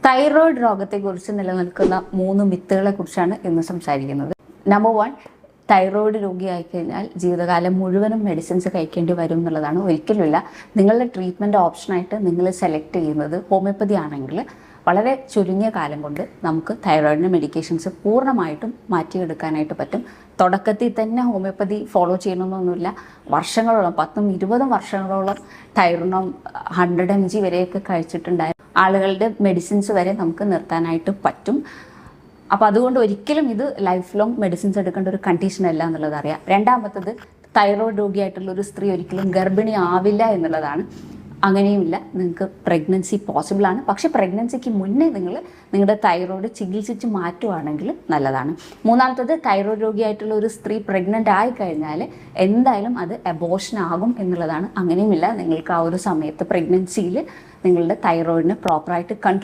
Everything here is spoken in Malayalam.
തൈറോയ്ഡ് രോഗത്തെക്കുറിച്ച് നിലനിൽക്കുന്ന 3 മിത്തുകളെ കുറിച്ചാണ് ഇന്ന് സംസാരിക്കുന്നത്. നമ്പർ 1, തൈറോയ്ഡ് രോഗിയായി കഴിഞ്ഞാൽ ജീവിതകാലം മുഴുവനും മെഡിസിൻസ് കഴിക്കേണ്ടി വരും എന്നുള്ളതാണ്. ഒരിക്കലുമില്ല. നിങ്ങളുടെ ട്രീറ്റ്മെൻറ്റ് ഓപ്ഷനായിട്ട് നിങ്ങൾ സെലക്ട് ചെയ്യുന്നത് ഹോമിയോപ്പതി ആണെങ്കിൽ വളരെ ചുരുങ്ങിയ കാലം കൊണ്ട് നമുക്ക് തൈറോയിഡിൻ്റെ മെഡിക്കേഷൻസ് പൂർണ്ണമായിട്ടും മാറ്റിയെടുക്കാനായിട്ട് പറ്റും. തുടക്കത്തിൽ തന്നെ ഹോമിയോപ്പതി ഫോളോ ചെയ്യണമെന്നൊന്നുമില്ല. വർഷങ്ങളോളം 10-20 വർഷങ്ങളോളം തൈറോണം 100 mg വരെയൊക്കെ കഴിച്ചിട്ടുണ്ടായ ആളുകളുടെ മെഡിസിൻസ് വരെ നമുക്ക് നിർത്താനായിട്ട് പറ്റും. അപ്പോൾ അതുകൊണ്ട് ഒരിക്കലും ഇത് ലൈഫ് ലോങ് മെഡിസിൻസ് എടുക്കേണ്ട ഒരു കണ്ടീഷൻ അല്ല എന്നുള്ളത് അറിയാം. രണ്ടാമത്തത്, തൈറോയ്ഡ് രോഗിയായിട്ടുള്ള ഒരു സ്ത്രീ ഒരിക്കലും ഗർഭിണി ആവില്ല എന്നുള്ളതാണ്. അങ്ങനെയുമില്ല. നിങ്ങൾക്ക് പ്രഗ്നൻസി പോസിബിളാണ്. പക്ഷേ പ്രഗ്നൻസിക്ക് മുന്നേ നിങ്ങളുടെ തൈറോയ്ഡ് ചികിത്സിച്ച് മാറ്റുവാണെങ്കിൽ നല്ലതാണ്. മൂന്നാമത്തത്, തൈറോയ്ഡ് രോഗിയായിട്ടുള്ള ഒരു സ്ത്രീ പ്രഗ്നൻ്റ് ആയിക്കഴിഞ്ഞാൽ എന്തായാലും അത് അബോർഷൻ ആകും എന്നുള്ളതാണ്. അങ്ങനെയുമില്ല. നിങ്ങൾക്ക് ആ ഒരു സമയത്ത് പ്രഗ്നൻസിയിൽ നിങ്ങളുടെ തൈറോയിഡിനെ പ്രോപ്പറായിട്ട് കൺട്രോൾ